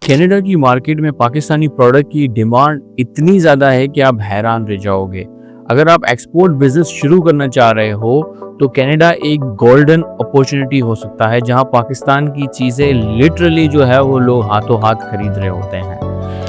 Canada की market में Pakistani product की डिमांड इतनी ज़्यादा है कि आप हैरान रह जाओगे। अगर आप एक्सपोर्ट बिजनेस शुरू करना चाह रहे हो तो कनाडा एक गोल्डन अपॉर्चुनिटी हो सकता है, जहां पाकिस्तान की चीज़ें लिटरली जो है वो लोग हाथों हाथ खरीद रहे होते हैं।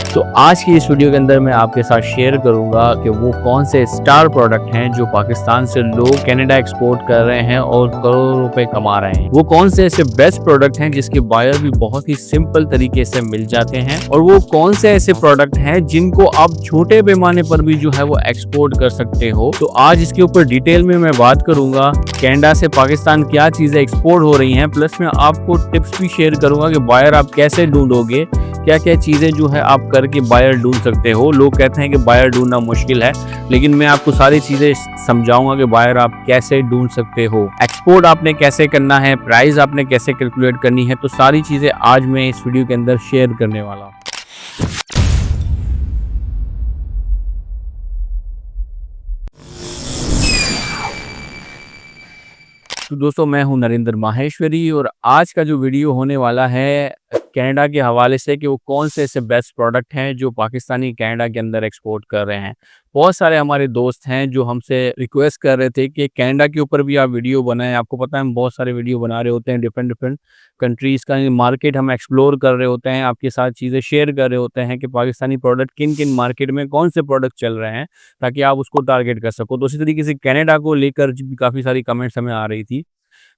तो आज की इस वीडियो के अंदर मैं आपके साथ शेयर करूंगा कि वो कौन से स्टार प्रोडक्ट हैं जो पाकिस्तान से लोग कनाडा एक्सपोर्ट कर रहे हैं और करोड़ों रुपए कमा रहे हैं। वो कौन से ऐसे बेस्ट प्रोडक्ट हैं जिसके बायर भी बहुत ही सिंपल तरीके से मिल जाते हैं, और वो कौन से ऐसे प्रोडक्ट हैं जिनको आप छोटे पैमाने पर भी जो है वो एक्सपोर्ट कर सकते हो। तो आज इसके ऊपर डिटेल में मैं बात करूंगा कनाडा से पाकिस्तान क्या चीजें एक्सपोर्ट हो रही हैं, प्लस मैं आपको टिप्स भी शेयर करूंगा कि बायर आप कैसे ढूंढोगे, क्या क्या चीज़ें जो है आप करके बायर ढूंढ सकते हो। लोग कहते हैं कि बायर ढूंढना मुश्किल है, लेकिन मैं आपको सारी चीज़ें समझाऊंगा कि बायर आप कैसे ढूंढ सकते हो, एक्सपोर्ट आपने कैसे करना है, प्राइस आपने कैसे कैलकुलेट करनी है। तो सारी चीज़ें आज मैं इस वीडियो के अंदर शेयर करने वाला हूँ। तो दोस्तों, मैं हूं नरेंद्र माहेश्वरी और आज का जो वीडियो होने वाला है कनाडा के हवाले से कि वो कौन से ऐसे बेस्ट प्रोडक्ट हैं जो पाकिस्तानी कनाडा के अंदर एक्सपोर्ट कर रहे हैं। बहुत सारे हमारे दोस्त हैं जो हमसे रिक्वेस्ट कर रहे थे कि कनाडा के ऊपर भी आप वीडियो बनाएं। आपको पता है हम बहुत सारे वीडियो बना रहे होते हैं, डिफरेंट डिफरेंट कंट्रीज़ का मार्केट हम एक्सप्लोर कर रहे होते हैं, आपके साथ चीज़ें शेयर कर रहे होते हैं कि पाकिस्तानी प्रोडक्ट किन किन मार्केट में कौन से प्रोडक्ट चल रहे हैं, ताकि आप उसको टारगेट कर सको। तो इसी तरीके से कनाडा को लेकर भी काफ़ी सारी कमेंट्स हमें आ रही थी।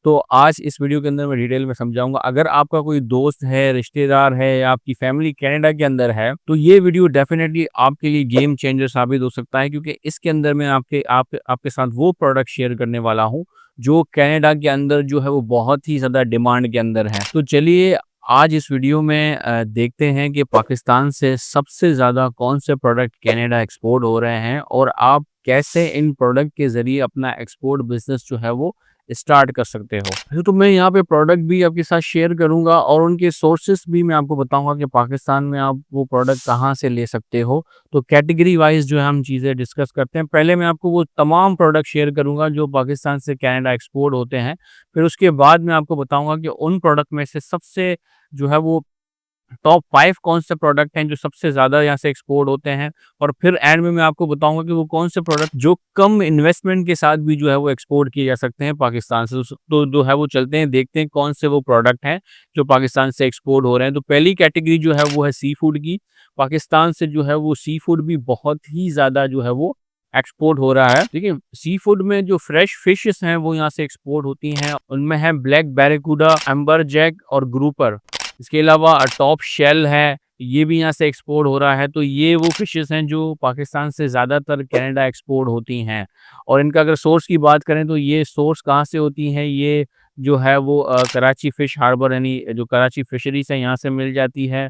तो आज इस वीडियो के अंदर मैं डिटेल में समझाऊंगा। अगर आपका कोई दोस्त है, रिश्तेदार है या आपकी फैमिली कनाडा के अंदर है, तो ये वीडियो डेफिनेटली आपके लिए गेम चेंजर साबित हो सकता है, क्योंकि इसके अंदर मैं आपके साथ वो प्रोडक्ट शेयर करने वाला हूँ जो कनाडा के अंदर जो है वो बहुत ही ज़्यादा डिमांड के अंदर है। तो चलिए आज इस वीडियो में देखते हैं कि पाकिस्तान से सबसे ज़्यादा कौन से प्रोडक्ट कनाडा एक्सपोर्ट हो रहे हैं और आप कैसे इन प्रोडक्ट के ज़रिए अपना एक्सपोर्ट बिजनेस जो है वो स्टार्ट कर सकते हो। तो मैं यहाँ पे प्रोडक्ट भी आपके साथ शेयर करूँगा और उनके सोर्सेस भी मैं आपको बताऊँगा कि पाकिस्तान में आप वो प्रोडक्ट कहाँ से ले सकते हो। तो कैटेगरी वाइज जो है हम चीज़ें डिस्कस करते हैं। पहले मैं आपको वो तमाम प्रोडक्ट शेयर करूँगा जो पाकिस्तान से कनाडा एक्सपोर्ट होते हैं। फिर उसके बाद मैं आपको बताऊँगा कि उन प्रोडक्ट में से सबसे जो है वो टॉप 5 कौन से प्रोडक्ट हैं जो सबसे ज़्यादा यहाँ से एक्सपोर्ट होते हैं, और फिर एंड में मैं आपको बताऊँगा कि वो कौन से प्रोडक्ट जो कम इन्वेस्टमेंट के साथ भी जो है वो एक्सपोर्ट किए जा सकते हैं पाकिस्तान से। तो जो है वो चलते हैं, देखते हैं कौन से वो प्रोडक्ट हैं जो पाकिस्तान से एक्सपोर्ट हो रहे हैं। तो पहली कैटेगरी जो है वो है सी फूड की। पाकिस्तान से जो है वो सी फूड भी बहुत ही ज़्यादा जो है वो एक्सपोर्ट हो रहा है। देखिए, सी फूड में जो फ्रेश फिशेस हैं वो यहाँ से एक्सपोर्ट होती हैं। उनमें है ब्लैक बैरेकुडा, एम्बर जैक और ग्रुपर। इसके अलावा टॉप शेल है, ये भी यहाँ से एक्सपोर्ट हो रहा है। तो ये वो फिशेस हैं जो पाकिस्तान से ज़्यादातर कनाडा एक्सपोर्ट होती हैं। और इनका अगर सोर्स की बात करें तो ये सोर्स कहाँ से होती हैं, ये जो है वो कराची फ़िश हार्बर यानी जो कराची फ़िशरीज़ है यहाँ से मिल जाती है।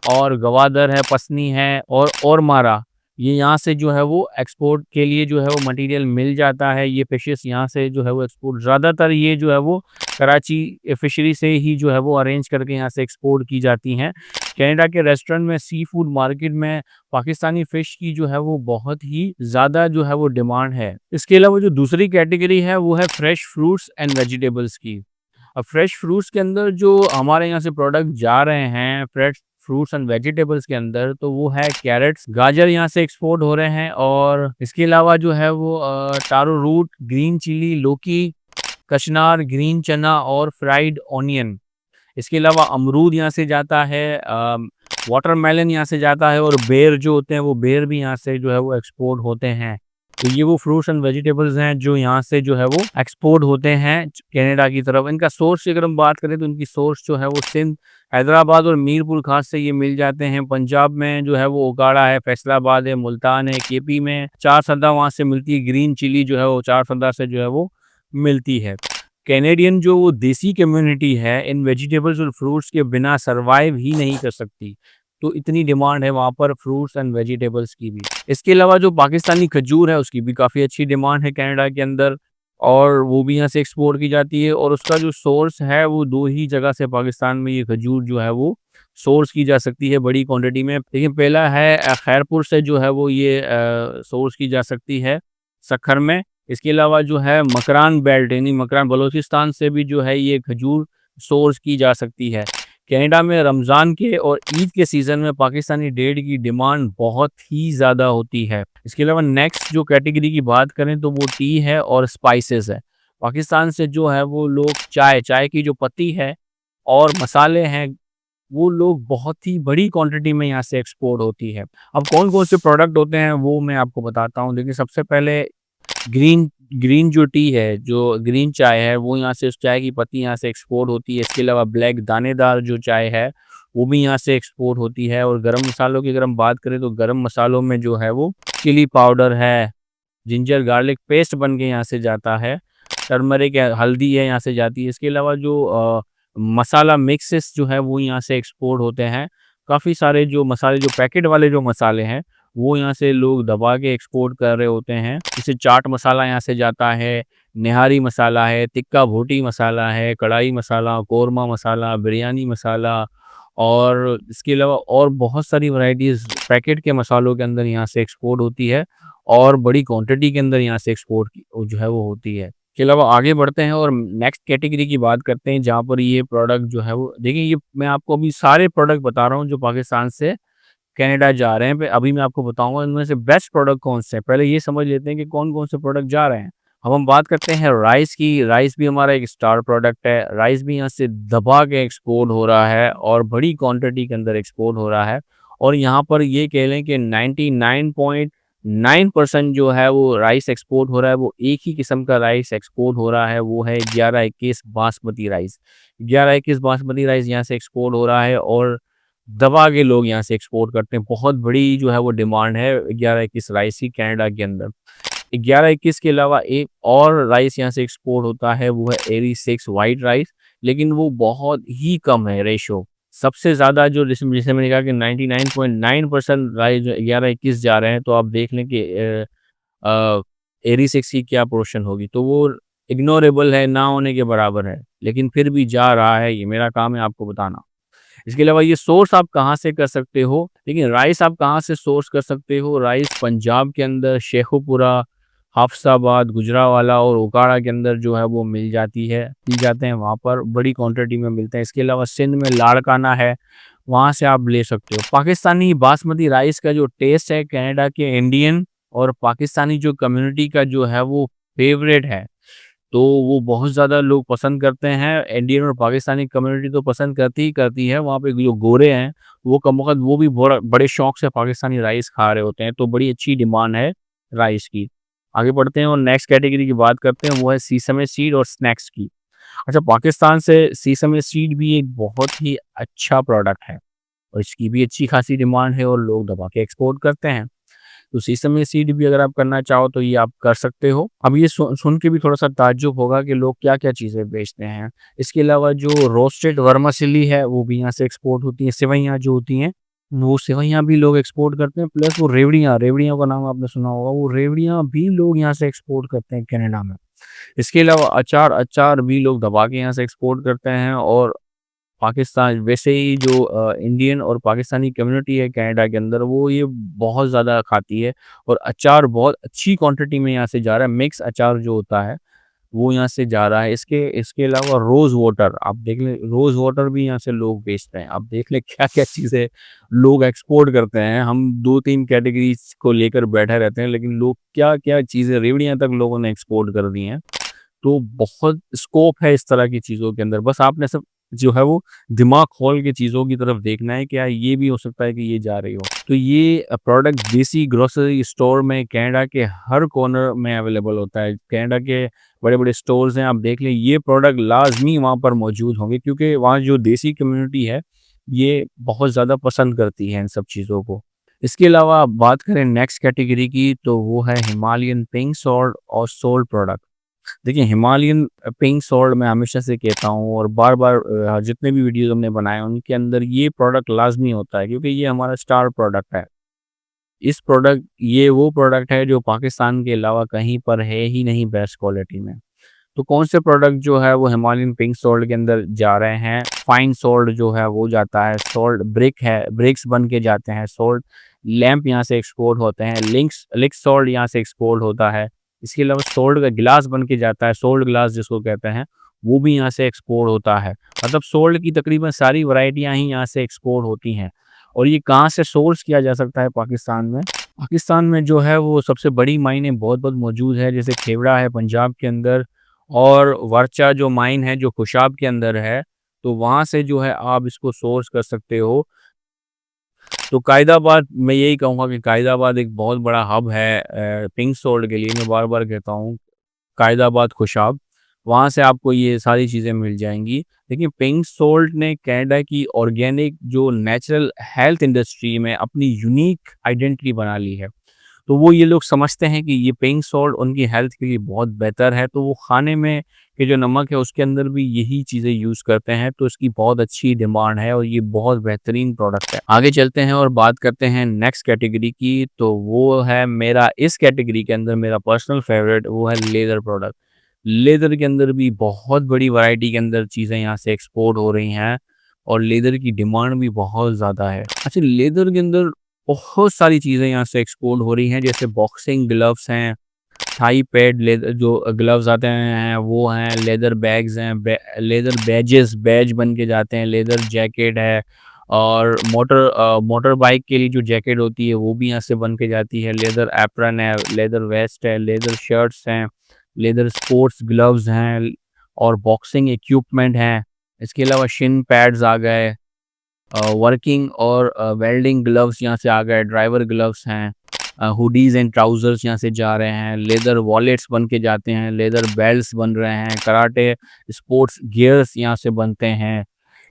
और गवादर है, पसनी है और मारा, ये यहाँ से जो है वो एक्सपोर्ट के लिए जो है वो मटेरियल मिल जाता है। ये फिशेस यहाँ से जो है वो एक्सपोर्ट ज़्यादातर ये जो है वो कराची फिशरी से ही जो है वो अरेंज करके यहाँ से एक्सपोर्ट की जाती हैं। कनाडा के रेस्टोरेंट में, सी फूड मार्केट में पाकिस्तानी फ़िश की जो है वो बहुत ही ज़्यादा जो है वो डिमांड है। इसके अलावा जो दूसरी कैटेगरी है वो है फ्रेश फ्रूट्स एंड वेजिटेबल्स की। अब फ्रेश फ्रूट्स के अंदर जो हमारे यहाँ से प्रोडक्ट जा रहे हैं फ्रेश फ्रूट्स एंड वेजिटेबल्स के अंदर, तो वो है कैरेट्स, गाजर यहाँ से एक्सपोर्ट हो रहे हैं। और इसके अलावा जो है वो टारो रूट, ग्रीन चिली, लौकी, कचनार, ग्रीन चना और फ्राइड ऑनियन। इसके अलावा अमरूद यहाँ से जाता है, वाटरमेलन यहाँ से जाता है, और बेर जो होते हैं वो बेर भी यहाँ से जो है वो एक्सपोर्ट होते हैं। तो ये वो फ्रूट्स एंड वेजिटेबल्स हैं जो यहाँ से जो है वो एक्सपोर्ट होते हैं कनाडा की तरफ। इनका सोर्स की अगर हम बात करें तो इनकी सोर्स जो है वो सिंध, हैदराबाद और मीरपुर खास से ये मिल जाते हैं। पंजाब में जो है वो ओकाड़ा है, फैसलाबाद है, मुल्तान है, केपी में चार सदा वहाँ से मिलती है। ग्रीन चिली जो है वो चार सदा से जो है वो मिलती है। कैनेडियन जो वो देसी कम्युनिटी है इन वेजिटेबल्स और फ्रूट्स के बिना सरवाइव ही नहीं कर सकती। तो इतनी डिमांड है वहाँ पर फ्रूट्स एंड वेजिटेबल्स की भी। इसके अलावा जो पाकिस्तानी खजूर है उसकी भी काफ़ी अच्छी डिमांड है कनाडा के अंदर, और वो भी यहाँ से एक्सपोर्ट की जाती है। और उसका जो सोर्स है वो दो ही जगह से पाकिस्तान में ये खजूर जो है वो सोर्स की जा सकती है बड़ी क्वांटिटी में। लेकिन पहला है खैरपुर से जो है वो ये सोर्स की जा सकती है सखर में। इसके अलावा जो है मकरान बेल्ट यानी मकरान बलूचिस्तान से भी जो है ये खजूर सोर्स की जा सकती है। कनाडा में रमज़ान के और ईद के सीज़न में पाकिस्तानी डेट की डिमांड बहुत ही ज़्यादा होती है। इसके अलावा नेक्स्ट जो कैटेगरी की बात करें तो वो टी है और स्पाइसेस है। पाकिस्तान से जो है वो लोग चाय की जो पत्ती है और मसाले हैं, वो लोग बहुत ही बड़ी क्वांटिटी में यहाँ से एक्सपोर्ट होती है। अब कौन-कौन से प्रोडक्ट होते हैं वो मैं आपको बताता हूँ। देखिए सबसे पहले ग्रीन ग्रीन जो टी है, जो ग्रीन चाय है, वो यहाँ से उस चाय की पत्ती यहाँ से एक्सपोर्ट होती है। इसके अलावा ब्लैक दानेदार जो चाय है, वो भी यहाँ से एक्सपोर्ट होती है। और गरम मसालों की अगर हम बात करें तो गरम मसालों में जो है वो चिली पाउडर है, जिंजर गार्लिक पेस्ट बन के यहाँ से जाता है, टर्मरिक है, हल्दी है यहाँ से जाती है। इसके अलावा जो मसाला मिक्सेस जो है वो यहाँ से एक्सपोर्ट होते हैं। काफ़ी सारे जो मसाले जो पैकेट वाले जो मसाले हैं वो यहाँ से लोग दबा के एक्सपोर्ट कर रहे होते हैं। जैसे चाट मसाला यहाँ से जाता है, निहारी मसाला है, तिक्का भोटी मसाला है, कढ़ाई मसाला, कोरमा मसाला, बिरयानी मसाला और इसके अलावा और बहुत सारी वैराइटीज़ पैकेट के मसालों के अंदर यहाँ से एक्सपोर्ट होती है और बड़ी क्वांटिटी के अंदर यहाँ से एक्सपोर्ट जो है वो होती है। इसके अलावा आगे बढ़ते हैं और नेक्स्ट कैटेगरी की बात करते हैं जहाँ पर ये प्रोडक्ट जो है वो देखिए ये मैं आपको अभी सारे प्रोडक्ट बता रहा हूँ जो पाकिस्तान से कनाडा जा रहे हैं। अभी मैं आपको बताऊँगा इनमें से बेस्ट प्रोडक्ट कौन से हैं। पहले ये समझ लेते हैं कि कौन-कौन से प्रोडक्ट जा रहे हैं। अब हम बात करते हैं राइस की, राइस भी हमारा एक स्टार प्रोडक्ट है। राइस भी यहाँ से दबा के एक्सपोर्ट हो रहा है और बड़ी क्वांटिटी के अंदर एक्सपोर्ट हो रहा है। और यहाँ पर ये कह लें कि 99.9% जो है वो राइस एक्सपोर्ट हो रहा है, वो एक ही किस्म का राइस एक्सपोर्ट हो रहा है, वो है 11-21 बासमती राइस। 11-21 बासमती राइस यहाँ से एक्सपोर्ट हो रहा है और दबा के लोग यहाँ से एक्सपोर्ट करते हैं। बहुत बड़ी जो है वो डिमांड है 11-21 राइस की कनाडा के अंदर। 11-21 के अलावा एक और राइस यहाँ से एक्सपोर्ट होता है, वो है एरी 6 व्हाइट राइस, लेकिन वो बहुत ही कम है रेशो। सबसे ज़्यादा जो जिसे जिसे मैंने कहा कि 99.9% राइस जो 11-21 जा रहे हैं, तो आप देख लें कि एरी 6 की क्या पोर्शन होगी। तो वो इग्नोरेबल है, ना होने के बराबर है, लेकिन फिर भी जा रहा है, ये मेरा काम है आपको बताना। इसके अलावा ये सोर्स आप कहाँ से कर सकते हो? देखिए राइस आप कहाँ से सोर्स कर सकते हो? राइस पंजाब के अंदर शेखुपुरा, हाफसाबाद, गुजरांवाला और ओकाड़ा के अंदर जो है वो मिल जाते हैं वहाँ पर बड़ी क्वांटिटी में मिलते हैं। इसके अलावा सिंध में लाड़काना है, वहाँ से आप ले सकते हो। पाकिस्तानी बासमती राइस का जो टेस्ट है कनाडा के इंडियन और पाकिस्तानी जो कम्युनिटी का जो है वो फेवरेट है। तो वो बहुत ज़्यादा लोग पसंद करते हैं। इंडियन और पाकिस्तानी कम्युनिटी तो पसंद करती ही करती है। वहाँ पे जो गोरे हैं, वो कम-वक़्त वो भी बड़े शौक से पाकिस्तानी राइस खा रहे होते हैं, तो बड़ी अच्छी डिमांड है राइस की। आगे बढ़ते हैं और नेक्स्ट कैटेगरी की बात करते हैं, वो है सीसम सीड और स्नैक्स की। अच्छा, पाकिस्तान से सीसम सीड भी एक बहुत ही अच्छा प्रोडक्ट है और इसकी भी अच्छी खासी डिमांड है और लोग दबा के एक्सपोर्ट करते हैं। तो सीसम सीड भी अगर आप करना चाहो तो ये आप कर सकते हो। अब ये सुन के भी थोड़ा-सा ताज्जुब होगा कि लोग क्या-क्या चीज़ें बेचते हैं। इसके अलावा जो रोस्टेड वर्मासिली है वो भी यहाँ से एक्सपोर्ट होती हैं। सेवइयाँ जो होती हैं, वो सेवइयाँ भी लोग एक्सपोर्ट करते हैं। प्लस वो रेवड़ियाँ, रेवड़ियों का नाम आपने सुना होगा, वो रेवड़ियाँ भी लोग यहाँ से एक्सपोर्ट करते हैं कनाडा में। इसके अलावा अचार अचार भी लोग दबा के यहाँ से एक्सपोर्ट करते हैं और पाकिस्तान वैसे ही जो इंडियन और पाकिस्तानी कम्युनिटी है कनाडा के अंदर वो ये बहुत ज़्यादा खाती है और अचार बहुत अच्छी क्वांटिटी में यहाँ से जा रहा है। मिक्स अचार जो होता है वो यहाँ से जा रहा है। इसके इसके अलावा रोज़ वाटर आप देख लें, रोज़ वाटर भी यहाँ से लोग बेचते हैं। आप देख लें क्या-क्या चीज़ें लोग एक्सपोर्ट करते हैं। हम 2-3 कैटेगरीज़ को लेकर बैठे रहते हैं, लेकिन लोग क्या-क्या चीज़ें रेवड़ियाँ तक लोगों ने एक्सपोर्ट कर दी हैं। तो बहुत स्कोप है इस तरह की चीज़ों के अंदर। बस आपने सब जो है वो दिमाग खोल के चीज़ों की तरफ देखना है, क्या ये भी हो सकता है कि ये जा रही हो। तो ये प्रोडक्ट देसी ग्रोसरी स्टोर में कनाडा के हर कॉर्नर में अवेलेबल होता है। कनाडा के बड़े-बड़े स्टोर्स हैं, आप देख लें ये प्रोडक्ट लाज़मी वहाँ पर मौजूद होंगे क्योंकि वहाँ जो देसी कम्युनिटी है, ये बहुत ज़्यादा पसंद करती है इन सब चीज़ों को। इसके अलावा आप बात करें नेक्स्ट कैटेगरी की तो वो है हिमालयन पिंक सॉल्ट और सोल्ट प्रोडक्ट। देखिए हिमालयन पिंक सॉल्ट मैं हमेशा से कहता हूँ और बार-बार जितने भी वीडियोज़ हमने बनाए हैं उनके अंदर ये प्रोडक्ट लाज़मी होता है क्योंकि ये हमारा स्टार प्रोडक्ट है। ये वो प्रोडक्ट है जो पाकिस्तान के अलावा कहीं पर है ही नहीं बेस्ट क्वालिटी में। तो कौन से प्रोडक्ट जो है वो हिमालयन पिंक सॉल्ट के अंदर जा रहे हैं, फाइन सॉल्ट जो है वो जाता है, सॉल्ट ब्रिक है, ब्रिक्स बन के जाते हैं, सॉल्ट लैंप यहाँ से एक्सपोर्ट होते हैं, लिंक्स सॉल्ट यहाँ से एक्सपोर्ट होता है। इसके अलावा सॉल्ट का गिलास बन के जाता है, सोल्ड ग्लास जिसको कहते हैं, वो भी यहाँ से एक्सपोर्ट होता है। मतलब सोल्ड की तकरीबन सारी वैरायटियाँ ही यहाँ से एक्सपोर्ट होती हैं। और ये कहाँ से सोर्स किया जा सकता है पाकिस्तान में? पाकिस्तान में जो है वो सबसे बड़ी माइनें बहुत-बहुत मौजूद है, जैसे खेवड़ा है पंजाब के अंदर और वर्चा जो माइन है जो खुशाब के अंदर है, तो वहाँ से जो है आप इसको सोर्स कर सकते हो। तो कायदाबाद मैं यही कहूँगा कि कायदाबाद एक बहुत बड़ा हब है पिंक सॉल्ट के लिए, मैं बार-बार कहता हूँ। कायदाबाद, खुशाब, वहाँ से आपको ये सारी चीज़ें मिल जाएँगी। देखिए पिंक सॉल्ट ने कनाडा की ऑर्गेनिक जो नेचुरल हेल्थ इंडस्ट्री में अपनी यूनिक आइडेंटिटी बना ली है। तो वो ये लोग समझते हैं कि ये पिंक सॉल्ट उनकी हेल्थ के लिए बहुत बेहतर है, तो वो खाने में के जो नमक है उसके अंदर भी यही चीज़ें यूज़ करते हैं, तो इसकी बहुत अच्छी डिमांड है और ये बहुत बेहतरीन प्रोडक्ट है। आगे चलते हैं और बात करते हैं नेक्स्ट कैटेगरी की, तो वो है मेरा इस कैटेगरी के अंदर मेरा पर्सनल फेवरेट वो है लेदर प्रोडक्ट। लेदर के अंदर भी बहुत बड़ी वैरायटी के अंदर चीज़ें यहाँ से एक्सपोर्ट हो रही हैं और लेदर की डिमांड भी बहुत ज़्यादा है। अच्छा लेदर के अंदर बहुत सारी चीज़ें यहाँ से एक्सपोर्ट हो रही हैं, जैसे बॉक्सिंग ग्लव्स हैं, थाई पैड लेदर जो ग्लव्स आते हैं वो हैं, लेदर बैग्स हैं, लेदर बैज बन के जाते हैं, लेदर जैकेट है और मोटर बाइक के लिए जो जैकेट होती है वो भी यहाँ से बन के जाती है, लेदर एप्रन है, लेदर वेस्ट है, लेदर शर्ट्स हैं, लेदर स्पोर्ट्स ग्लव्स हैं और बॉक्सिंग इक्विपमेंट हैं। इसके अलावा शिन पैड्स आ गए, वर्किंग और वेल्डिंग ग्लव्स यहाँ से आ गए, ड्राइवर ग्लव्स हैं, हुडीज़ एंड ट्राउज़र्स यहाँ से जा रहे हैं, लेदर वॉलेट्स बन के जाते हैं, लेदर बेल्ट्स बन रहे हैं, कराटे स्पोर्ट्स गियर्स यहाँ से बनते हैं।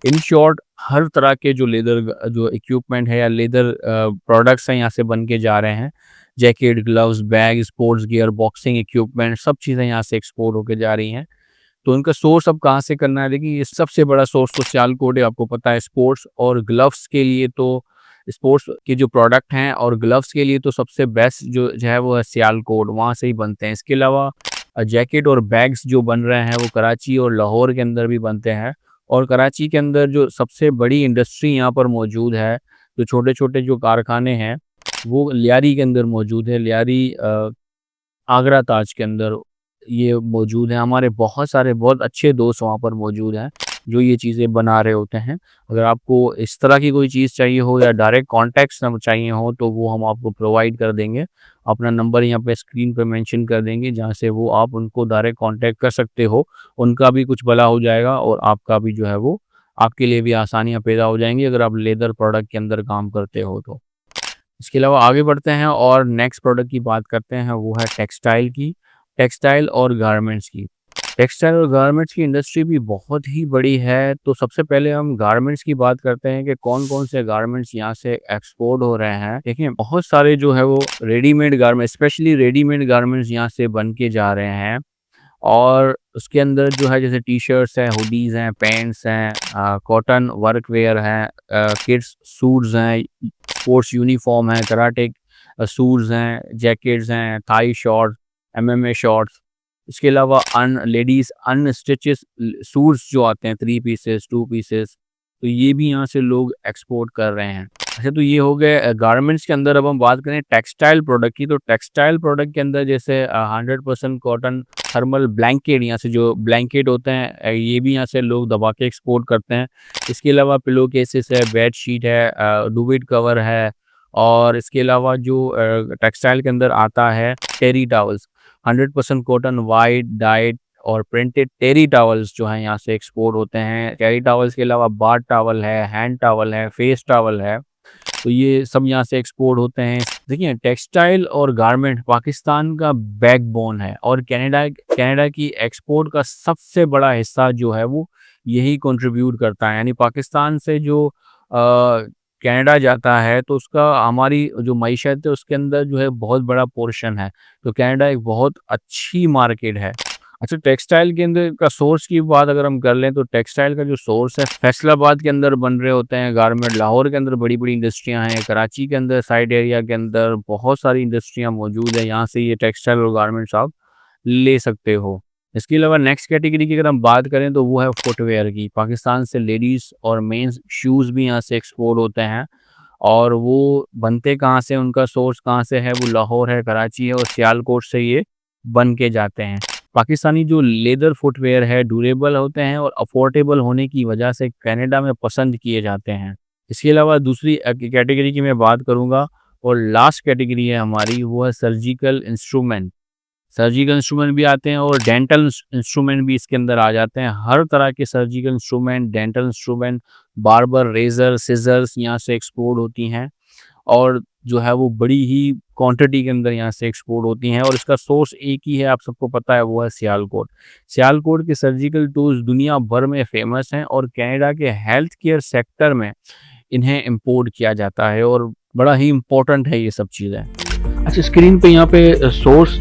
इन शॉर्ट हर तरह के जो लेदर जो इक्विपमेंट है या लेदर प्रोडक्ट्स हैं यहाँ से बन के जा रहे हैं। Jacket, gloves, bag, sports gear, boxing equipment सब चीज़ें यहाँ से एक्सपोर्ट होके जा रही हैं। तो इनका सोर्स अब कहाँ से करना है? देखिए ये सबसे बड़ा सोर्स तो सियालकोट है, आपको पता है स्पोर्ट्स और ग्लव्स के लिए तो स्पोर्ट्स के जो प्रोडक्ट हैं और ग्लव्स के लिए तो सबसे बेस्ट जो है वो है सियालकोट, वहाँ से ही बनते हैं। इसके अलावा जैकेट और बैग्स जो बन रहे हैं वो कराची और लाहौर के अंदर भी बनते हैं और कराची के अंदर जो सबसे बड़ी इंडस्ट्री यहाँ पर मौजूद है, जो छोटे-छोटे जो कारखाने हैं, वो लियारी के अंदर मौजूद है। लियारी आगरा ताज के अंदर ये मौजूद है। हमारे बहुत सारे बहुत अच्छे दोस्त वहाँ पर मौजूद हैं, जो ये चीज़ें बना रहे होते हैं। अगर आपको इस तरह की कोई चीज़ चाहिए हो या डायरेक्ट कॉन्टैक्ट्स हम चाहिए हो, तो वो हम आपको प्रोवाइड कर देंगे। अपना नंबर यहाँ पे स्क्रीन पे मेंशन कर देंगे, जहाँ से वो आप उनको डायरेक्ट कॉन्टैक्ट कर सकते हो। उनका भी कुछ भला हो जाएगा और आपका भी जो है वो आपके लिए भी आसानियाँ पैदा हो जाएँगी, अगर आप लेदर प्रोडक्ट के अंदर काम करते हो तो। इसके अलावा आगे बढ़ते हैं और नेक्स्ट प्रोडक्ट की बात करते हैं, वो है टेक्सटाइल की। टेक्सटाइल और गारमेंट्स की। टेक्सटाइल और गारमेंट्स की इंडस्ट्री भी बहुत ही बड़ी है, तो सबसे पहले हम गारमेंट्स की बात करते हैं कि कौन-कौन से गारमेंट्स यहाँ से एक्सपोर्ट हो रहे हैं। देखिए, बहुत सारे जो है वो readymade garment specially readymade garments यहाँ से बन के जा रहे हैं और उसके अंदर जो है जैसे टी-शर्ट्स हैं, हुडीज़ हैं, पैंट्स हैं, कॉटन वर्क वेयर है, किड्स सूट्स हैं, स्पोर्ट्स यूनिफ़ॉर्म है, कराटे शूज़ हैं, जैकेट्स हैं, थाई शॉर्ट्स, एमएमए शॉर्ट्स। इसके अलावा लेडीज़ अनस्टिचेस सूट्स जो आते हैं 3 पीसेस, 2 पीसेस, तो ये भी यहाँ से लोग एक्सपोर्ट कर रहे हैं। अच्छा तो ये हो गए गारमेंट्स के अंदर। अब हम बात करें टेक्सटाइल प्रोडक्ट की, तो टेक्सटाइल प्रोडक्ट के अंदर जैसे 100% कॉटन थर्मल ब्लैंकेट, यहाँ से जो ब्लैंकेट होते हैं ये भी यहाँ से लोग दबा के एक्सपोर्ट करते हैं। इसके अलावा पिलो केसेस है, बेडशीट है, डुवेट कवर है और इसके अलावा जो टेक्सटाइल के अंदर आता है टेरी टॉवल्स, 100% कॉटन वाइट डाइड और प्रिंटेड टेरी टॉवल्स जो हैं यहाँ से एक्सपोर्ट होते हैं। टेरी टॉवल्स के अलावा बाथ टॉवल है, हैंड टॉवल है, फेस टॉवल है, तो ये सब यहाँ से एक्सपोर्ट होते हैं। देखिए टेक्सटाइल और गारमेंट पाकिस्तान का बैकबोन है और कनाडा कनाडा की एक्सपोर्ट का सबसे बड़ा हिस्सा जो है वो यही कंट्रीब्यूट करता है। यानी पाकिस्तान से जो कनाडा जाता है तो उसका हमारी जो मईशत है उसके अंदर जो है बहुत बड़ा पोर्शन है। तो कनाडा एक बहुत अच्छी मार्केट है। अच्छा टेक्सटाइल के अंदर का सोर्स की बात अगर हम कर लें तो टेक्सटाइल का जो सोर्स है फैसलाबाद के अंदर बन रहे होते हैं गारमेंट, लाहौर के अंदर बड़ी-बड़ी इंडस्ट्रियाँ हैं, कराची के अंदर साइड एरिया के अंदर बहुत सारी इंडस्ट्रियाँ मौजूद हैं, यहाँ से ये टेक्सटाइल और गारमेंट्स आप ले सकते हो। इसके अलावा नेक्स्ट कैटेगरी की अगर हम बात करें तो वो है फुटवियर की। पाकिस्तान से लेडीज़ और मेंस शूज़ भी यहाँ से एक्सपोर्ट होते हैं और वो बनते कहाँ से, उनका सोर्स कहाँ से है, वो लाहौर है, कराची है और सियालकोट से ये बन के जाते हैं। पाकिस्तानी जो लेदर फुटवेयर है ड्यूरेबल होते हैं और अफोर्डेबल होने की वजह से कनाडा में पसंद किए जाते हैं। इसके अलावा दूसरी कैटेगरी की मैं बात करूँगा और लास्ट कैटेगरी है हमारी, वो है सर्जिकल इंस्ट्रूमेंट। सर्जिकल इंस्ट्रूमेंट भी आते हैं और डेंटल इंस्ट्रूमेंट भी इसके अंदर आ जाते हैं। हर तरह के surgical instrument, dental instrument, barber, razor, scissors यहाँ से एक्सपोर्ट होती हैं और जो है वो बड़ी ही क्वांटिटी के अंदर यहाँ से एक्सपोर्ट होती हैं और इसका सोर्स एक ही है, आप सबको पता है, वो है सियालकोट। सियालकोट के सर्जिकल टूल्स दुनिया भर में फ़ेमस हैं और कनाडा के हेल्थ केयर सेक्टर में इन्हें इम्पोर्ट किया जाता है और बड़ा ही इम्पोर्टेंट है ये सब चीज़ें। अच्छा, स्क्रीन पे यहाँ पे सोर्स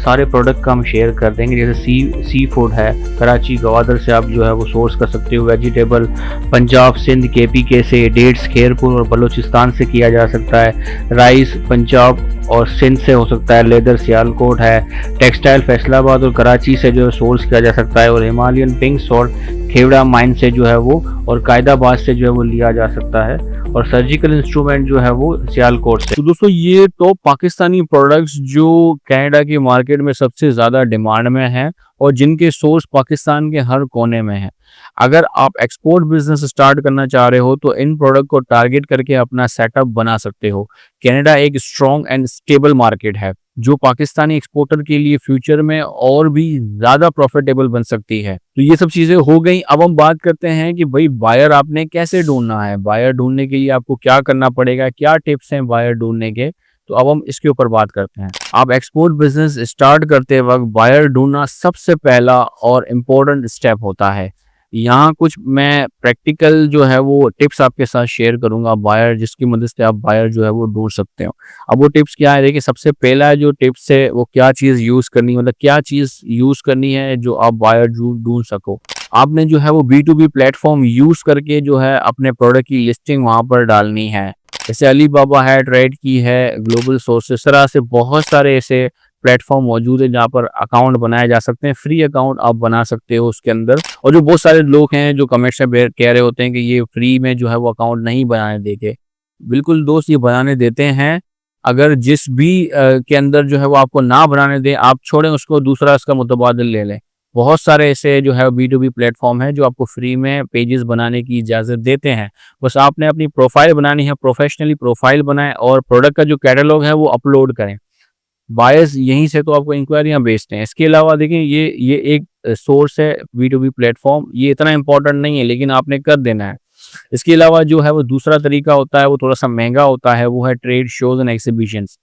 सारे प्रोडक्ट का हम शेयर कर देंगे। जैसे सी फूड है, कराची गवादर से आप जो है वो सोर्स कर सकते हो। वेजिटेबल पंजाब, सिंध, केपीके से, डेट्स खैरपुर और बलूचिस्तान से किया जा सकता है। राइस पंजाब और सिंध से हो सकता है। लेदर सियालकोट है। टेक्सटाइल फैसलाबाद और कराची से जो है सोर्स किया जा सकता है और हिमालयन पिंक्स और खेवड़ा माइन से जो है वो और कायदाबाद से जो है वो लिया जा सकता है और सर्जिकल इंस्ट्रूमेंट जो है वो सियालकोट से। तो दोस्तों ये तो पाकिस्तानी प्रोडक्ट्स जो कनाडा की मार्केट में सबसे ज़्यादा डिमांड में हैं और जिनके सोर्स पाकिस्तान के हर कोने में हैं। अगर आप एक्सपोर्ट बिजनेस स्टार्ट करना चाह रहे हो तो इन प्रोडक्ट को टारगेट करके अपना सेटअप बना सकते हो। कनाडा एक स्ट्रॉन्ग एंड स्टेबल मार्केट है जो पाकिस्तानी एक्सपोर्टर के लिए फ्यूचर में और भी ज़्यादा प्रॉफिटेबल बन सकती है। तो ये सब चीज़ें हो गई। अब हम बात करते हैं कि भाई बायर आपने कैसे ढूंढना है, बायर ढूंढने के लिए आपको क्या करना पड़ेगा, क्या टिप्स हैं बायर ढूंढने के। तो अब हम इसके ऊपर बात करते हैं। आप एक्सपोर्ट बिजनेस स्टार्ट करते वक्त बायर ढूंढना सबसे पहला और इम्पोर्टेंट स्टेप होता है। यहाँ कुछ मैं प्रैक्टिकल जो है वो टिप्स आपके साथ शेयर करूंगा बायर, जिसकी मदद से आप बायर जो है वो ढूंढ सकते हो। अब वो टिप्स क्या है, देखिए सबसे पहला जो टिप्स है वो क्या चीज़ यूज़ करनी है, मतलब क्या चीज़ यूज़ करनी है जो आप बायर ढूंढ सको। आपने जो है वो B2B प्लेटफॉर्म यूज़ करके जो है अपने प्रोडक्ट की लिस्टिंग वहाँ पर डालनी है। जैसे अली बाबा है, ट्रेड की है, ग्लोबल सोर्स, इस तरह से बहुत सारे ऐसे प्लेटफॉर्म मौजूद है जहाँ पर अकाउंट बनाए जा सकते हैं। फ्री अकाउंट आप बना सकते हो उसके अंदर। और जो बहुत सारे लोग हैं जो कमेंट्स में कह रहे होते हैं कि ये फ्री में जो है वो अकाउंट नहीं बनाने देते, बिल्कुल दोस्त ये बनाने देते हैं। अगर जिस भी के अंदर जो है वो आपको ना बनाने दे, आप छोड़ें उसको, दूसरा इसका मुतबादिल ले लें। बहुत सारे ऐसे जो है B2B प्लेटफॉर्म है जो आपको फ्री में पेजेस बनाने की इजाज़त देते हैं। बस आपने अपनी प्रोफाइल बनानी है, प्रोफेशनली प्रोफाइल बनाएं और प्रोडक्ट का जो कैटलॉग है वो अपलोड करें। बायर्स यहीं से तो आपको इंक्वायरियां भेजते हैं। इसके अलावा देखिए ये एक सोर्स है B2B प्लेटफॉर्म, ये इतना इंपॉर्टेंट नहीं है लेकिन आपने कर देना है। इसके अलावा जो है वो दूसरा तरीका होता है, वो थोड़ा सा महंगा होता है, वो है ट्रेड शोज एंड एग्जीबिशंस।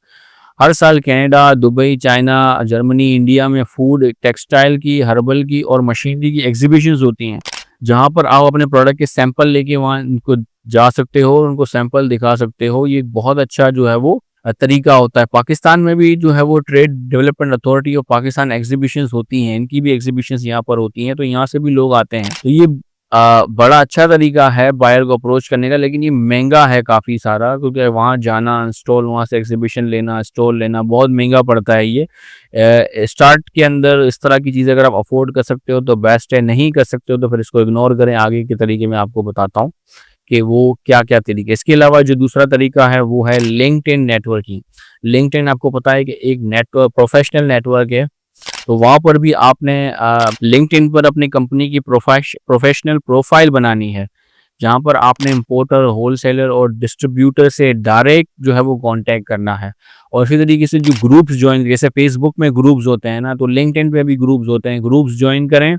हर साल Canada, Dubai, China, Germany, India में फूड, टेक्सटाइल की, हर्बल की और मशीनरी की एग्जीबिशंस होती हैं, जहां पर आप अपने प्रोडक्ट के सैंपल लेके वहाँ उनको जा सकते हो और उनको सैंपल दिखा सकते हो। ये बहुत अच्छा जो है वो तरीका होता है। पाकिस्तान में भी जो है वो ट्रेड डेवलपमेंट अथॉरिटी और पाकिस्तान एग्जीबिशंस होती हैं, इनकी भी एग्जीबिशंस यहाँ पर होती हैं, तो यहाँ से भी लोग आते हैं। तो ये बड़ा अच्छा तरीका है बायर को अप्रोच करने का, लेकिन ये महंगा है काफ़ी सारा, क्योंकि वहाँ जाना, स्टॉल, वहाँ से एग्जीबिशन लेना, स्टॉल लेना बहुत महंगा पड़ता है। ये स्टार्ट के अंदर इस तरह की चीज़ें अगर आप अफोर्ड कर सकते हो तो बेस्ट है, नहीं कर सकते हो तो फिर इसको इग्नोर करें। आगे के तरीके मैं आपको बताता हूँ कि वो क्या-क्या तरीके। इसके अलावा जो दूसरा तरीका है वो है लिंक्डइन नेटवर्किंग। लिंक्डइन आपको पता है कि एक नेटवर्क, प्रोफेशनल नेटवर्क है। तो वहाँ पर भी आपने लिंक्डइन पर अपनी कंपनी की प्रोफेशनल प्रोफाइल बनानी है, जहाँ पर आपने इम्पोर्टर, होलसेलर और डिस्ट्रीब्यूटर से डायरेक्ट जो है वो कांटेक्ट करना है। और इसी तरीके से जो ग्रुप्स ज्वाइन, जैसे फेसबुक में ग्रुप्स होते हैं ना, तो लिंक्डइन पे भी ग्रुप्स होते हैं, ग्रुप्स ज्वाइन करें।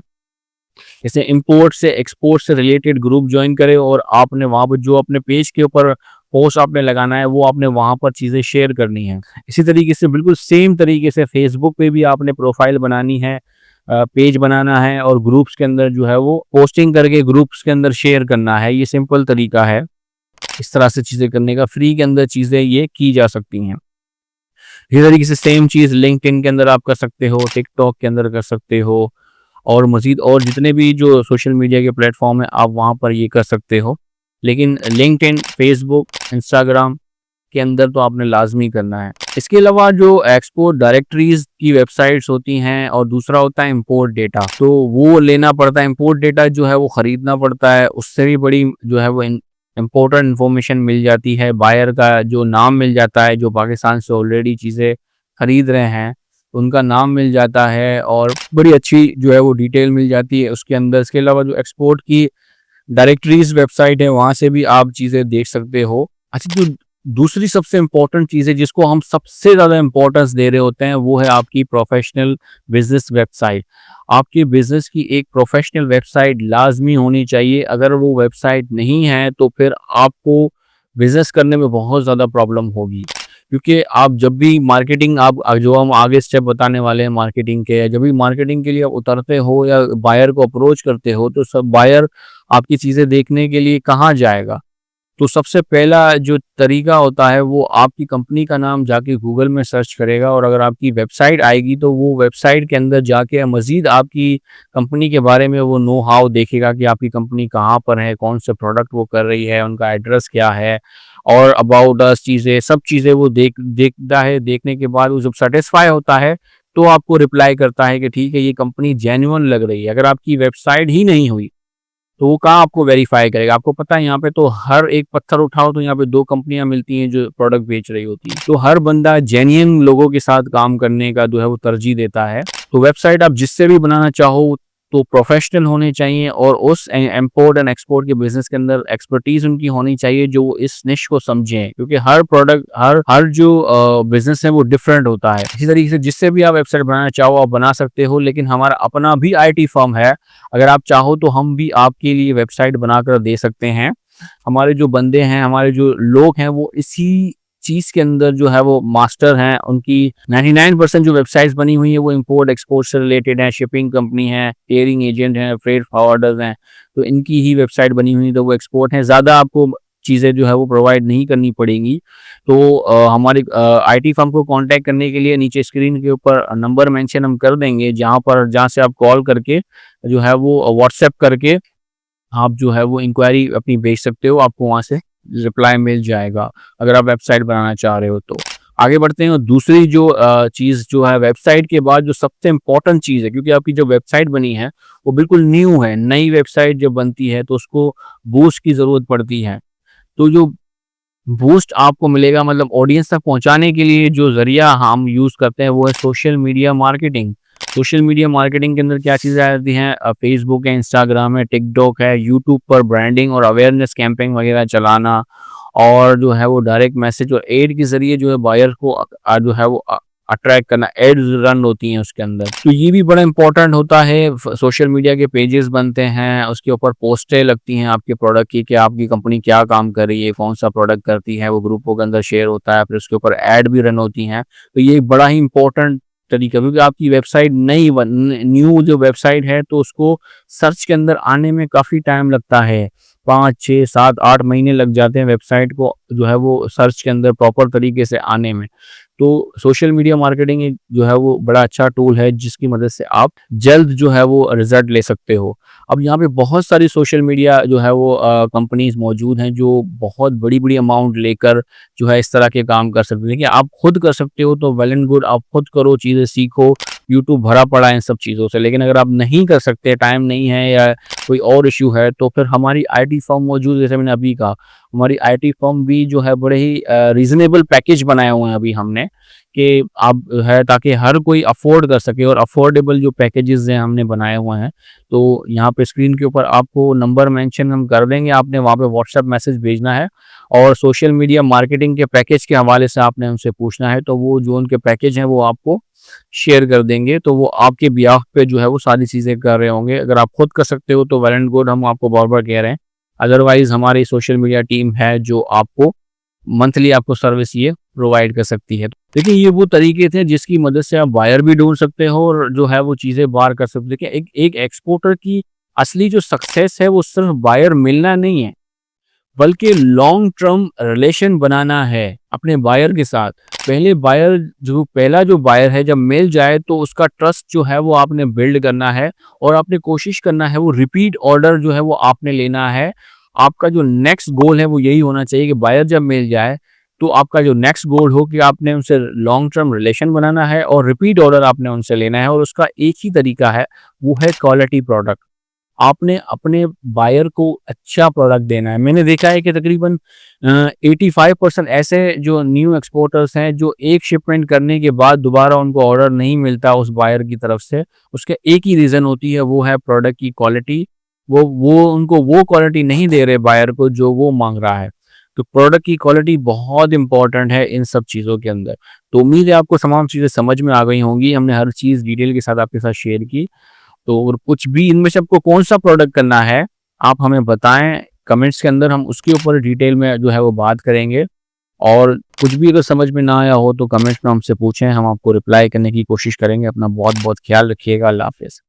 जैसे इंपोर्ट से एक्सपोर्ट से रिलेटेड ग्रुप ज्वाइन करें और आपने वहाँ पर जो अपने पेज के ऊपर पोस्ट आपने लगाना है वो आपने वहाँ पर चीज़ें शेयर करनी है। इसी तरीके से बिल्कुल सेम तरीके से फेसबुक पे भी आपने प्रोफाइल बनानी है, पेज बनाना है और ग्रुप्स के अंदर जो है वो पोस्टिंग करके ग्रुप्स के अंदर शेयर करना है। ये सिंपल तरीका है इस तरह से चीज़ें करने का। फ्री के अंदर चीज़ें ये की जा सकती हैं। इसी तरीके से सेम चीज़ लिंक्डइन के अंदर आप कर सकते हो, टिकटॉक के अंदर कर सकते हो और मज़ीद और जितने भी जो सोशल मीडिया के प्लेटफॉर्म हैं आप वहाँ पर ये कर सकते हो। लेकिन लिंक्डइन, फेसबुक, इंस्टाग्राम के अंदर तो आपने लाजमी करना है। इसके अलावा जो एक्सपोर्ट डायरेक्टरीज की वेबसाइट्स होती हैं और दूसरा होता है इंपोर्ट डेटा, तो वो लेना पड़ता है। इंपोर्ट डेटा जो है वो ख़रीदना पड़ता है, उससे भी बड़ी जो है वो इम्पोर्टेंट इन्फॉर्मेशन मिल जाती है। बायर का जो नाम मिल जाता है जो पाकिस्तान से ऑलरेडी चीज़ें ख़रीद रहे हैं, उनका नाम मिल जाता है और बड़ी अच्छी जो है वो डिटेल मिल जाती है उसके अंदर। इसके अलावा जो एक्सपोर्ट की डायरेक्टरीज वेबसाइट है वहाँ से भी आप चीज़ें देख सकते हो। अच्छा, जो दूसरी सबसे इम्पोर्टेंट चीज़ है जिसको हम सबसे ज़्यादा इम्पोर्टेंस दे रहे होते हैं वो है आपकी प्रोफेशनल बिजनेस वेबसाइट। आपके बिजनेस की एक प्रोफेशनल वेबसाइट लाजमी होनी चाहिए। अगर वो वेबसाइट नहीं है तो फिर आपको बिजनेस करने में बहुत ज़्यादा प्रॉब्लम होगी, क्योंकि आप जब भी मार्केटिंग आप जो हम आगे स्टेप बताने वाले हैं मार्केटिंग के, जब भी मार्केटिंग के लिए आप उतरते हो या बायर को अप्रोच करते हो तो सब बायर आपकी चीज़ें देखने के लिए कहाँ जाएगा? तो सबसे पहला जो तरीका होता है वो आपकी कंपनी का नाम जाके गूगल में सर्च करेगा, और अगर आपकी वेबसाइट आएगी तो वो वेबसाइट के अंदर जाके मज़ीद आपकी कंपनी के बारे में वो नो हाउ देखेगा कि आपकी कंपनी कहाँ पर है, कौन से प्रोडक्ट वो कर रही है, उनका एड्रेस क्या है और अबाउट अस चीज़ें, सब चीज़ें वो देखता है। देखने के बाद वो जब सैटिस्फाई होता है तो आपको रिप्लाई करता है कि ठीक है, ये कंपनी जेन्युइन लग रही है। अगर आपकी वेबसाइट ही नहीं हुई तो वो कहाँ आपको वेरीफाई करेगा? आपको पता है यहाँ पे तो हर एक पत्थर उठाओ तो यहाँ पे 2 कंपनियाँ मिलती हैं जो प्रोडक्ट बेच रही होती हैं। तो हर बंदा जेन्युइन लोगों के साथ काम करने का जो है वो तरजीह देता है। तो वेबसाइट आप जिससे भी बनाना चाहो तो प्रोफेशनल होने चाहिए और उस इम्पोर्ट एंड एक्सपोर्ट के बिज़नेस के अंदर एक्सपर्टीज़ उनकी होनी चाहिए जो वो इस निश को समझें, क्योंकि हर प्रोडक्ट हर हर जो बिज़नेस है वो डिफरेंट होता है। इसी तरीके से जिससे भी आप वेबसाइट बनाना चाहो आप बना सकते हो, लेकिन हमारा अपना भी आईटी फर्म है। अगर आप चाहो तो हम भी आपके लिए वेबसाइट बनाकर दे सकते हैं। हमारे जो बंदे हैं, हमारे जो लोग हैं वो इसी चीज़ के अंदर जो है वो मास्टर हैं। उनकी 99% जो वेबसाइट्स बनी हुई है वो इंपोर्ट एक्सपोर्ट से रिलेटेड है, शिपिंग कंपनी है, क्लियरिंग एजेंट हैं, फ्रेट फॉरवर्डर्स हैं, तो इनकी ही वेबसाइट बनी हुई है तो वो एक्सपोर्ट है। ज़्यादा आपको चीज़ें जो है वो प्रोवाइड नहीं करनी पड़ेंगी। तो हमारे आईटी फर्म को कांटेक्ट करने के लिए नीचे स्क्रीन के ऊपर नंबर मेंशन हम कर देंगे, जहाँ से आप कॉल करके जो है वो व्हाट्सएप करके आप जो है वो इंक्वायरी अपनी भेज सकते हो, आपको वहाँ से रिप्लाई मिल जाएगा, अगर आप वेबसाइट बनाना चाह रहे हो तो। आगे बढ़ते हैं और दूसरी जो चीज़ जो है वेबसाइट के बाद जो सबसे इम्पोर्टेंट चीज़ है, क्योंकि आपकी जो वेबसाइट बनी है वो बिल्कुल न्यू है, नई वेबसाइट जब बनती है तो उसको बूस्ट की ज़रूरत पड़ती है। तो जो बूस्ट आपको मिलेगा, मतलब ऑडियंस तक पहुंचाने के लिए जो ज़रिया हम यूज़ करते हैं वो है social media marketing. Social media marketing के अंदर क्या चीज़ें आती हैं? फेसबुक है, इंस्टाग्राम है, टिकटॉक है, यूट्यूब पर ब्रांडिंग और अवेयरनेस कैंपेन वगैरह चलाना, और जो है वो डायरेक्ट मैसेज और एड के ज़रिए जो है बायर को जो है वो अट्रैक्ट करना, एड्स रन होती हैं उसके अंदर। तो ये भी बड़ा इंपॉर्टेंट होता है। सोशल मीडिया के पेजेस बनते हैं, उसके ऊपर पोस्टें लगती हैं आपके प्रोडक्ट की कि आपकी कंपनी क्या काम कर रही है, कौन सा प्रोडक्ट करती है, वो ग्रुपों के अंदर शेयर होता है, फिर उसके ऊपर ऐड भी रन होती हैं। तो ये एक बड़ा ही इंपॉर्टेंट तरीका, क्योंकि आपकी वेबसाइट नई न्यू जो वेबसाइट है तो उसको सर्च के अंदर आने में काफ़ी टाइम लगता है। 5, 6, 7, 8 महीने लग जाते हैं वेबसाइट को जो है वो सर्च के अंदर प्रॉपर तरीके से आने में। तो सोशल मीडिया मार्केटिंग एक जो है वो बड़ा अच्छा टूल है जिसकी मदद से आप जल्द जो है वो रिजल्ट ले सकते हो। अब यहाँ पे बहुत सारी सोशल मीडिया जो है वो कंपनीज मौजूद हैं जो बहुत बड़ी-बड़ी अमाउंट लेकर जो है इस तरह के काम कर सकते हैं। देखिए, आप खुद कर सकते हो तो वेल एंड गुड, आप खुद करो, चीज़ें सीखो, यूट्यूब भरा पड़ा है इन सब चीज़ों से। लेकिन अगर आप नहीं कर सकते, टाइम नहीं है या कोई और इश्यू है, तो फिर हमारी आईटी फर्म मौजूद है। जैसे मैंने अभी कहा, हमारी आईटी फर्म भी जो है बड़े ही रीज़नेबल पैकेज बनाए हुए हैं अभी हमने, कि आप है ताकि हर कोई अफ़ोर्ड कर सके, और अफ़ोर्डेबल जो पैकेजेज़ हैं हमने बनाए हुए हैं। तो यहाँ पे स्क्रीन के ऊपर आपको नंबर मेंशन हम कर देंगे, आपने वहाँ पे व्हाट्सएप मैसेज भेजना है और सोशल मीडिया मार्केटिंग के पैकेज के हवाले से आपने उनसे पूछना है, तो वो जो उनके पैकेज हैं वो आपको शेयर कर देंगे। तो वो आपके बिहाफ़ पे जो है वो सारी चीज़ें कर रहे होंगे। अगर आप खुद कर सकते हो तो वेल एंड गुड, हम आपको बार-बार कह रहे हैं। अदरवाइज़ हमारी सोशल मीडिया टीम है जो आपको मंथली आपको सर्विस ये प्रोवाइड कर सकती है। देखिए, ये वो तरीके थे जिसकी मदद से आप बायर भी ढूँढ सकते हो और जो है वो चीज़ें बाहर कर सकते हो। देखिए, एक एक एक्सपोर्टर की असली जो सक्सेस है वो सिर्फ़ बायर मिलना नहीं है, बल्कि लॉन्ग टर्म रिलेशन बनाना है अपने बायर के साथ। पहला जो बायर है जब मिल जाए तो उसका ट्रस्ट जो है वो आपने बिल्ड करना है, और आपने कोशिश करना है वो रिपीट ऑर्डर जो है वो आपने लेना है। आपका जो नेक्स्ट गोल है वो यही होना चाहिए कि बायर जब मिल जाए तो आपका जो नेक्स्ट गोल हो कि आपने उनसे लॉन्ग टर्म रिलेशन बनाना है और रिपीट ऑर्डर आपने उनसे लेना है, और उसका एक ही तरीका है, वो है क्वालिटी प्रोडक्ट। आपने अपने बायर को अच्छा प्रोडक्ट देना है। मैंने देखा है कि तकरीबन 85% ऐसे जो न्यू एक्सपोर्टर्स हैं, जो एक शिपमेंट करने के बाद दोबारा उनको ऑर्डर नहीं मिलता उस बायर की तरफ से। उसका एक ही रीज़न होती है, वो है प्रोडक्ट की क्वालिटी। वो उनको वो क्वालिटी नहीं दे रहे बायर को जो वो माँग रहा है। तो प्रोडक्ट की क्वालिटी बहुत इम्पोर्टेंट है इन सब चीज़ों के अंदर। तो उम्मीद है आपको तमाम चीज़ें समझ में आ गई होंगी। हमने हर चीज़ डिटेल के साथ आपके साथ शेयर की। तो और कुछ भी इनमें से आपको कौन-सा प्रोडक्ट करना है, आप हमें बताएँ कमेंट्स के अंदर, हम उसके ऊपर डिटेल में जो है वो बात करेंगे। और कुछ भी अगर समझ में ना आया हो तो कमेंट्स में हमसे पूछें, हम आपको रिप्लाई करने की कोशिश करेंगे। अपना बहुत-बहुत ख़्याल रखिएगा। अल्लाह हाफ़िज़।